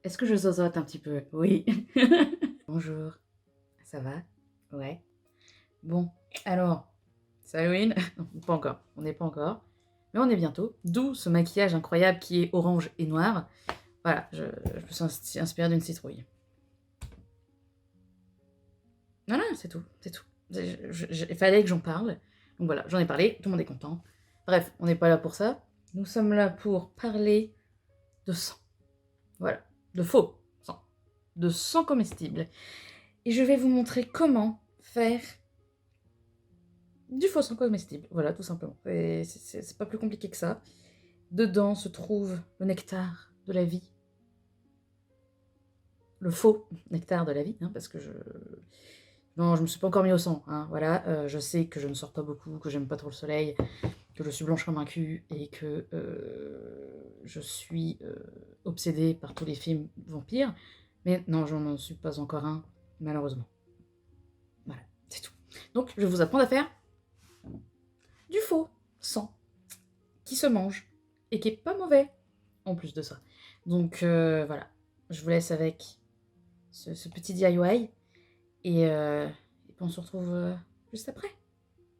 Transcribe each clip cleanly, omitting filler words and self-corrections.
Est-ce que je zozote un petit peu? Oui. Bonjour, ça va? Ouais. Bon, alors, c'est Halloween? Non, pas encore, on n'est pas encore, mais on est bientôt. D'où ce maquillage incroyable qui est orange et noir. Voilà, je me suis inspirée d'une citrouille. Non, non, c'est tout, c'est tout. Il fallait que j'en parle. Donc voilà, j'en ai parlé, tout le monde est content. Bref, on n'est pas là pour ça. Nous sommes là pour parler de sang. Voilà, de faux sang. De sang comestible. Et je vais vous montrer comment faire du faux sang comestible. Voilà, tout simplement. C'est pas plus compliqué que ça. Dedans se trouve le nectar de la vie. Le faux nectar de la vie, hein, parce que je... Non, je me suis pas encore mis au sang, hein, voilà. Je sais que je ne sors pas beaucoup, que j'aime pas trop le soleil, que je suis blanche comme un cul, et que je suis obsédée par tous les films vampires. Mais non, je n'en suis pas encore un, malheureusement. Voilà, c'est tout. Donc, je vais vous apprendre à faire du faux sang qui se mange et qui est pas mauvais en plus de ça. Donc voilà, je vous laisse avec ce petit DIY et puis on se retrouve juste après.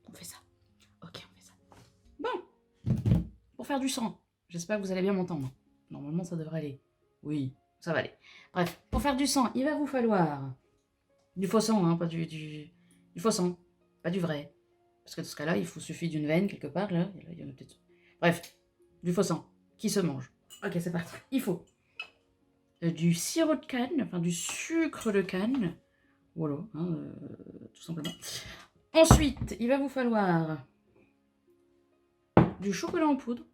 On fait ça. Ok, on fait ça. Bon, pour faire du sang, j'espère que vous allez bien m'entendre. Normalement, ça devrait aller. Oui, ça va aller. Bref, pour faire du sang, il va vous falloir du faux sang, hein, pas du faux sang, pas du vrai. Parce que dans ce cas-là, il suffit d'une veine quelque part, là, et là, il y en a peut-être... Bref, du faux sang, qui se mange. Ok, c'est parti. Il faut du sirop de canne, enfin du sucre de canne, voilà, hein, tout simplement. Ensuite, il va vous falloir du chocolat en poudre,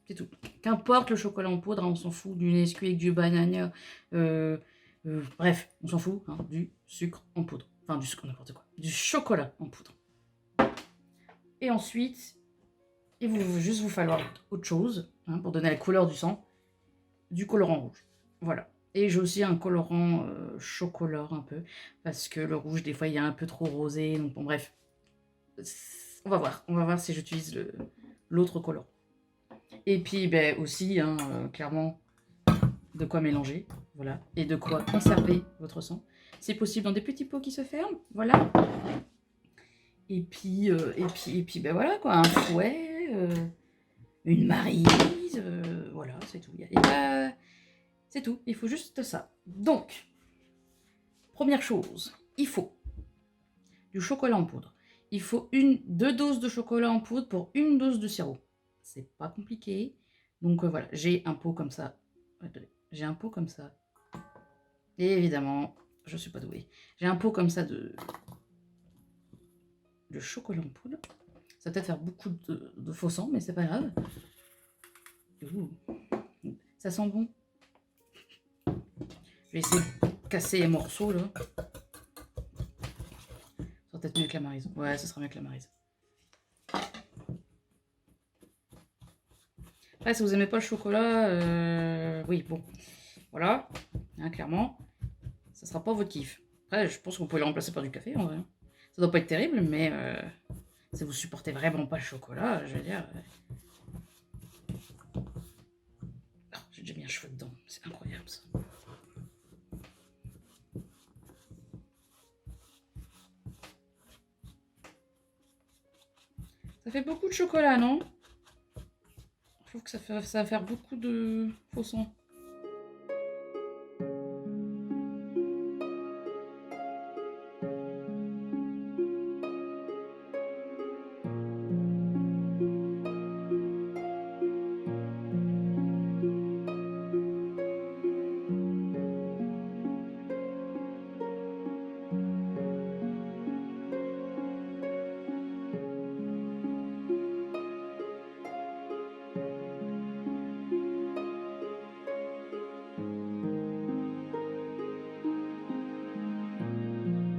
c'est tout. Qu'importe le chocolat en poudre, hein, on s'en fout du Nesquik, du banania, bref, on s'en fout, hein, du sucre en poudre. Enfin, du sucre, n'importe quoi. Du chocolat en poudre. Et ensuite, il va juste vous falloir autre chose, hein, pour donner la couleur du sang, du colorant rouge. Voilà. Et j'ai aussi un colorant chocolat un peu, parce que le rouge, des fois, il y a un peu trop rosé. Donc bon, bref. On va voir si j'utilise l'autre colorant. Et puis, ben, aussi, hein, clairement, de quoi mélanger. Voilà. Et de quoi conserver votre sang. C'est possible dans des petits pots qui se ferment. Voilà. Et puis, ben voilà, quoi. Un fouet, une maryse, voilà, c'est tout. Et ben, c'est tout. Il faut juste ça. Donc, première chose, il faut du chocolat en poudre. Il faut 2 doses de chocolat en poudre pour 1 dose de sirop. C'est pas compliqué. Donc voilà, j'ai un pot comme ça. Attendez, j'ai un pot comme ça. Et évidemment, je suis pas douée. J'ai un pot comme ça de chocolat en poudre. Ça va peut-être faire beaucoup de faux sang, mais c'est pas grave. Ouh. Ça sent bon. Je vais essayer de casser les morceaux là. Ça sera peut-être mieux que la maryse. Ouais, ce sera mieux que la maryse. Après, si vous aimez pas le chocolat, oui, bon, voilà, hein, clairement, ça sera pas votre kiff. Après, je pense qu'on peut le remplacer par du café, en vrai. Ça doit pas être terrible, mais si vous supportez vraiment pas le chocolat, je veux dire... Oh, j'ai déjà mis un cheveu dedans, c'est incroyable, ça. Ça fait beaucoup de chocolat, non? Je trouve que ça va faire beaucoup de faux sang.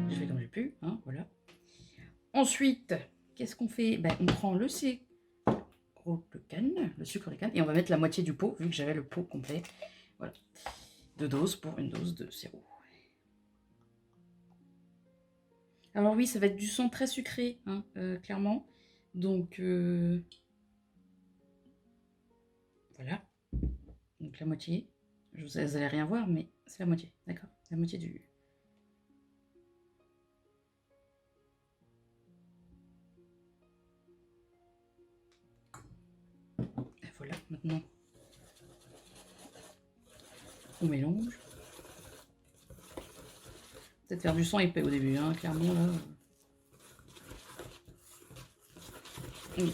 Je fais comme j'ai pu, hein, voilà. Ensuite, qu'est-ce qu'on fait? Ben, on prend le sucre de canne, le sucre de canne, et on va mettre la moitié du pot, vu que j'avais le pot complet. Voilà. 2 doses pour 1 dose de sirop. Alors oui, ça va être du sang très sucré, hein, clairement. Donc, voilà. Donc la moitié. Vous allez rien voir, mais c'est la moitié, d'accord? La moitié du... Et voilà, maintenant, on mélange. Peut-être faire du sang épais au début, hein, clairement, là. Oui.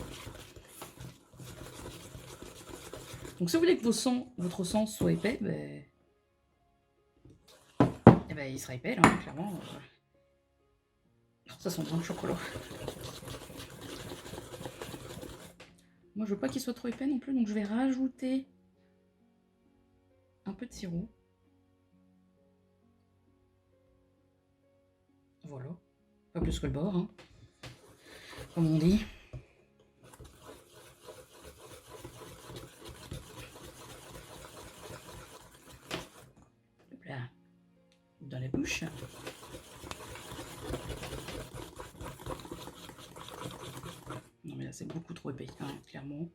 Donc si vous voulez que votre sang soit épais, ben... Eh ben, il sera épais, là, hein, clairement. Ça sent bon le chocolat. Moi, je veux pas qu'il soit trop épais non plus, donc je vais rajouter un peu de sirop. Voilà. Pas plus que le bord, hein, comme on dit. Hop là. Dans la bouche. Non mais là c'est beaucoup trop épais, hein, clairement.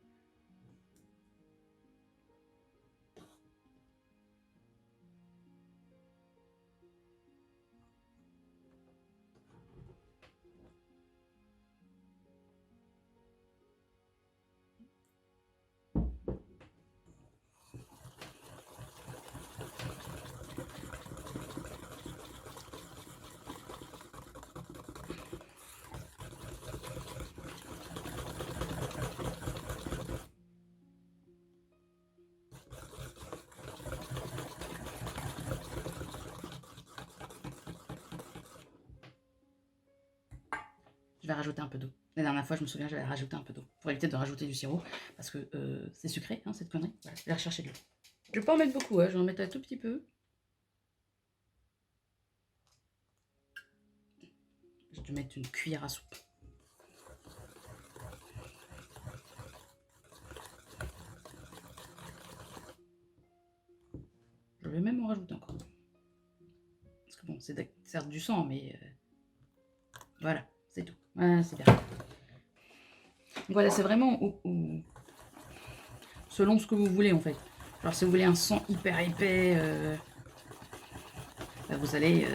Je vais rajouter un peu d'eau. La dernière fois, je me souviens, j'avais rajouté un peu d'eau pour éviter de rajouter du sirop parce que c'est sucré, hein, cette connerie. Voilà, je vais rechercher de l'eau. Je vais pas en mettre beaucoup, hein, je vais en mettre un tout petit peu. Je vais mettre une cuillère à soupe. Je vais même en rajouter encore. Parce que bon, c'est certes du sang, mais voilà, c'est tout. Voilà, c'est bien. Donc voilà, c'est vraiment selon ce que vous voulez en fait. Alors si vous voulez un sang hyper épais, bah, vous allez...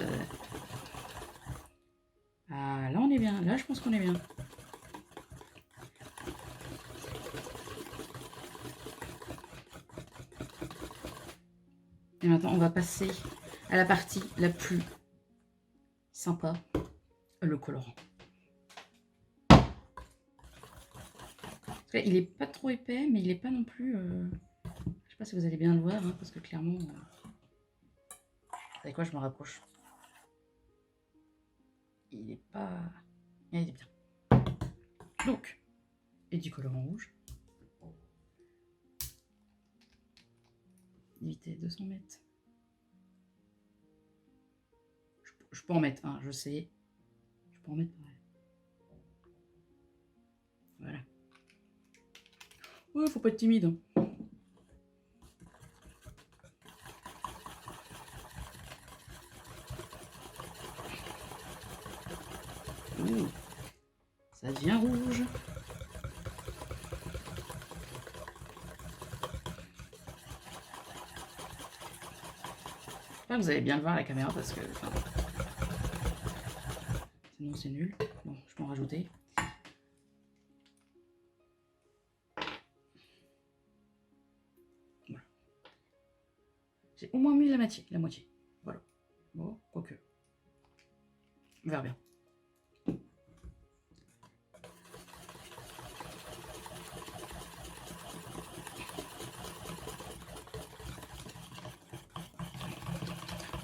Ah, là on est bien, là je pense qu'on est bien. Et maintenant on va passer à la partie la plus sympa, le colorant. Il est pas trop épais, mais il est pas non plus... Je sais pas si vous allez bien le voir, hein, parce que clairement... Vous savez quoi, je me rapproche. Il est pas... Il est bien. Donc, et du colorant rouge. Évitez 200 mètres. Je peux en mettre un, je sais. Je peux en mettre pareil. Voilà. Ouais, faut pas être timide. Hein. Ouh, ça devient rouge. J'espère que vous allez bien le voir à la caméra parce que... Enfin, sinon c'est nul. Bon, je peux en rajouter. Voilà. J'ai au moins mis la moitié. Voilà. Bon, quoique. On verra bien.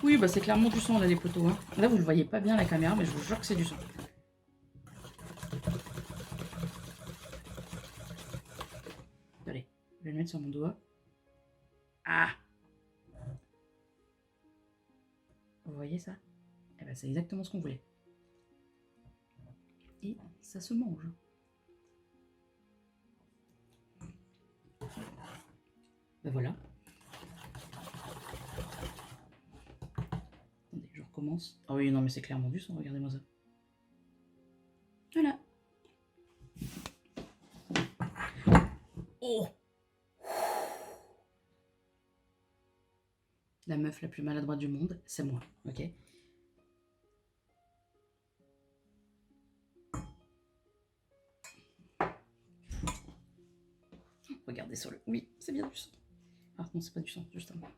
Oui, bah c'est clairement du sang là les poteaux. Hein. Là vous le voyez pas bien à la caméra, mais je vous jure que c'est du sang. Allez, je vais le mettre sur mon doigt. Ah! Vous voyez ça? Eh ben c'est exactement ce qu'on voulait. Et ça se mange. Ben voilà. Attendez, je recommence. Ah oui, non mais c'est clairement du sang, regardez-moi ça. Voilà. Oh! meuf la plus maladroite du monde, c'est moi, ok? Regardez sur le... Oui, c'est bien du sang. Ah non, c'est pas du sang, justement.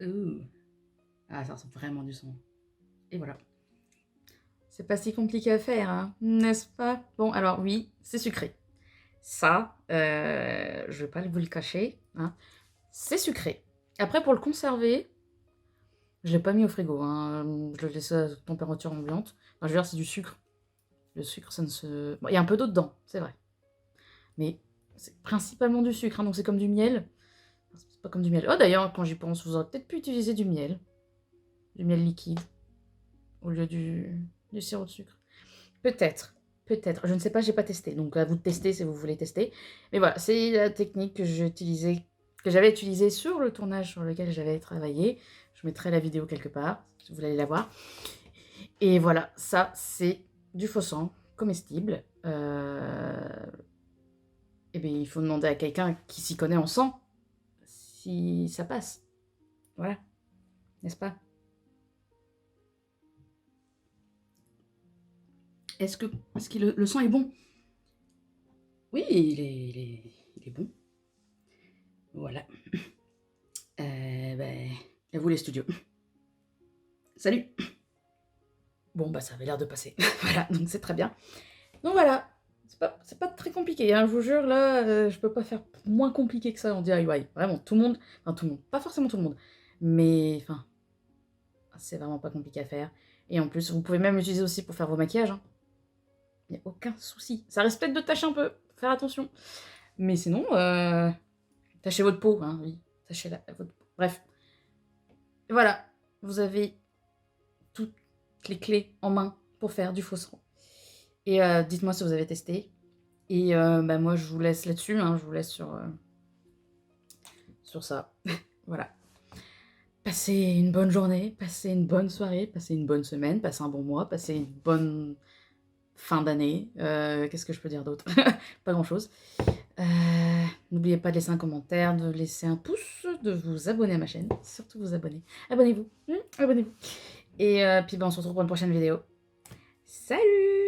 Ouh. Ah, ça ressemble vraiment du sang. Et voilà. C'est pas si compliqué à faire, hein, n'est-ce pas? Bon, alors oui, c'est sucré. Ça, je vais pas vous le cacher, hein, c'est sucré. Après, pour le conserver, je l'ai pas mis au frigo, hein, je le laisse à température ambiante. Enfin, je veux dire, c'est du sucre. Le sucre, ça ne se... Bon, il y a un peu d'eau dedans, c'est vrai. Mais c'est principalement du sucre, hein, donc c'est comme du miel. C'est pas comme du miel. Oh, d'ailleurs, quand j'y pense, vous aurez peut-être pu utiliser du miel. Du miel liquide. Au lieu du sirop de sucre. Peut-être. Peut-être. Je ne sais pas, j'ai pas testé. Donc à vous de tester si vous voulez tester. Mais voilà, c'est la technique que j'avais utilisée sur le tournage sur lequel j'avais travaillé. Je mettrai la vidéo quelque part, si vous voulez la voir. Et voilà, ça c'est du faux sang comestible. Et bien il faut demander à quelqu'un qui s'y connaît en sang si ça passe. Voilà, n'est-ce pas? Est-ce que le sang est bon? Oui, il est bon. Voilà. Ben, à vous les studios. Salut! Bon, bah ça avait l'air de passer. Voilà, donc c'est très bien. Donc voilà, c'est pas très compliqué, hein, je vous jure, là, je peux pas faire moins compliqué que ça en DIY. Vraiment, tout le monde, enfin tout le monde, pas forcément tout le monde, mais enfin, c'est vraiment pas compliqué à faire. Et en plus, vous pouvez même l'utiliser aussi pour faire vos maquillages, hein. Il n'y a aucun souci. Ça risque peut-être de tacher un peu, faut faire attention. Mais sinon, tachez votre peau, hein, oui, tachez votre peau. Bref, voilà, vous avez toutes les clés en main pour faire du faux sang. Et dites-moi si vous avez testé. Et bah, moi, je vous laisse là-dessus, hein, je vous laisse sur ça. Voilà. Passez une bonne journée, passez une bonne soirée, passez une bonne semaine, passez un bon mois, passez une bonne fin d'année. Qu'est-ce que je peux dire d'autre? Pas grand-chose. N'oubliez pas de laisser un commentaire, de laisser un pouce, de vous abonner à ma chaîne. Surtout vous abonner. Abonnez-vous. Abonnez-vous. Et puis, bah, on se retrouve pour une prochaine vidéo. Salut!